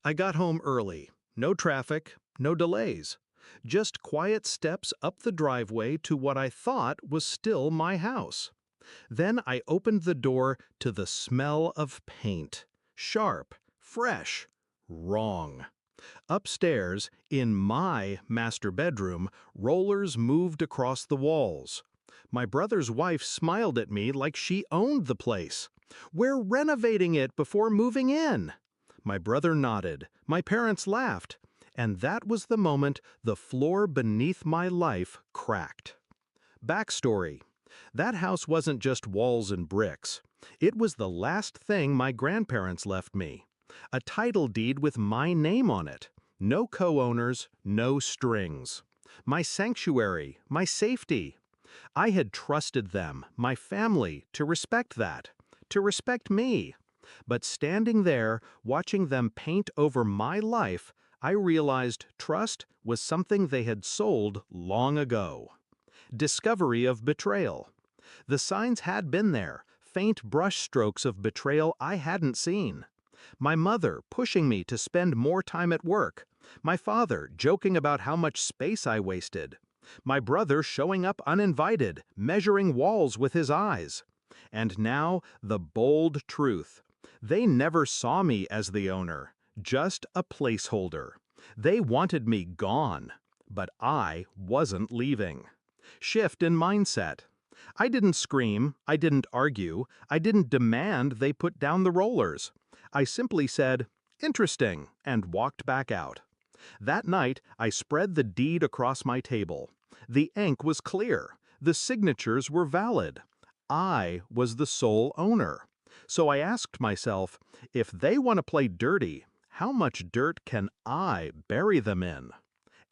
I got home early. No traffic, no delays. Just quiet steps up the driveway to what I thought was still my house. Then I opened the door to the smell of paint. Sharp, fresh, wrong. Upstairs, in my master bedroom, rollers moved across the walls. My brother's wife smiled at me like she owned the place. "We're renovating it before moving in." My brother nodded. My parents laughed. And that was the moment the floor beneath my life cracked. Backstory. That house wasn't just walls and bricks. It was the last thing my grandparents left me. A title deed with my name on it. No co-owners, no strings. My sanctuary, my safety. I had trusted them, my family, to respect that, to respect me. But standing there, watching them paint over my life, I realized trust was something they had sold long ago. Discovery of betrayal. The signs had been there, faint brushstrokes of betrayal I hadn't seen. My mother pushing me to spend more time at work. My father joking about how much space I wasted. My brother showing up uninvited, measuring walls with his eyes. And now, the bold truth. They never saw me as the owner, just a placeholder. They wanted me gone, but I wasn't leaving. Shift in mindset. I didn't scream, I didn't argue, I didn't demand they put down the rollers. I simply said, "Interesting," and walked back out. That night, I spread the deed across my table. The ink was clear. The signatures were valid. I was the sole owner. So I asked myself, if they want to play dirty, how much dirt can I bury them in?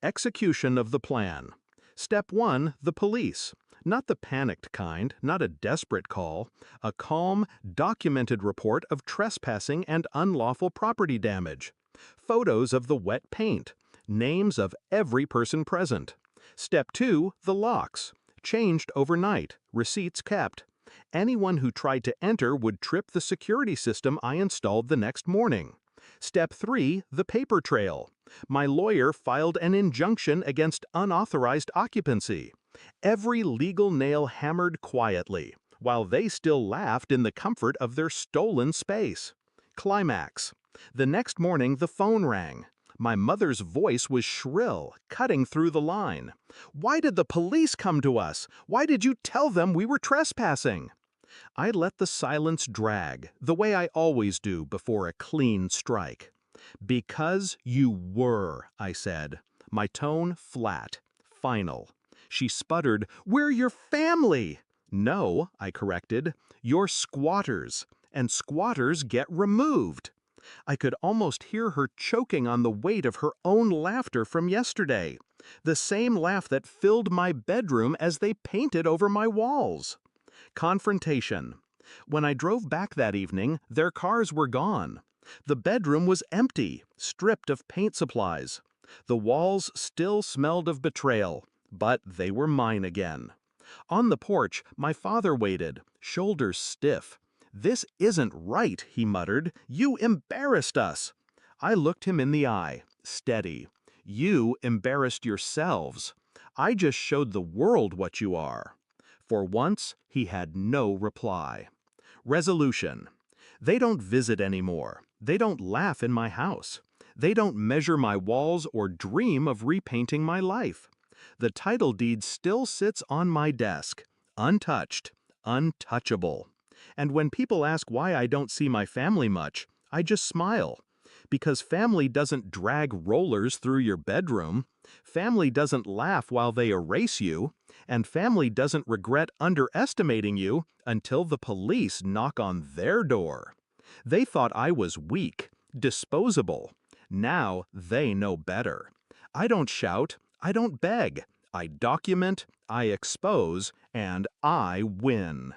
Execution of the plan. Step 1, the police. Not the panicked kind, not a desperate call. A calm, documented report of trespassing and unlawful property damage. Photos of the wet paint. Names of every person present. Step 2, the locks. Changed overnight. Receipts kept. Anyone who tried to enter would trip the security system I installed the next morning. Step 3, the paper trail. My lawyer filed an injunction against unauthorized occupancy. Every legal nail hammered quietly, while they still laughed in the comfort of their stolen space. Climax. The next morning the phone rang. My mother's voice was shrill, cutting through the line. "Why did the police come to us? Why did you tell them we were trespassing?" I let the silence drag, the way I always do before a clean strike. "Because you were," I said, my tone flat, final. She sputtered, "We're your family." "No," I corrected, "you're squatters, and squatters get removed." I could almost hear her choking on the weight of her own laughter from yesterday, the same laugh that filled my bedroom as they painted over my walls. Confrontation. When I drove back that evening, their cars were gone. The bedroom was empty, stripped of paint supplies. The walls still smelled of betrayal, but they were mine again. On the porch, my father waited, shoulders stiff. "This isn't right," he muttered. "You embarrassed us." I looked him in the eye, steady. "You embarrassed yourselves. I just showed the world what you are." For once, he had no reply. Resolution. They don't visit anymore. They don't laugh in my house. They don't measure my walls or dream of repainting my life. The title deed still sits on my desk, untouched, untouchable. And when people ask why I don't see my family much, I just smile. Because family doesn't drag rollers through your bedroom. Family doesn't laugh while they erase you. And family doesn't regret underestimating you until the police knock on their door. They thought I was weak, disposable. Now they know better. I don't shout, I don't beg. I document, I expose, and I win.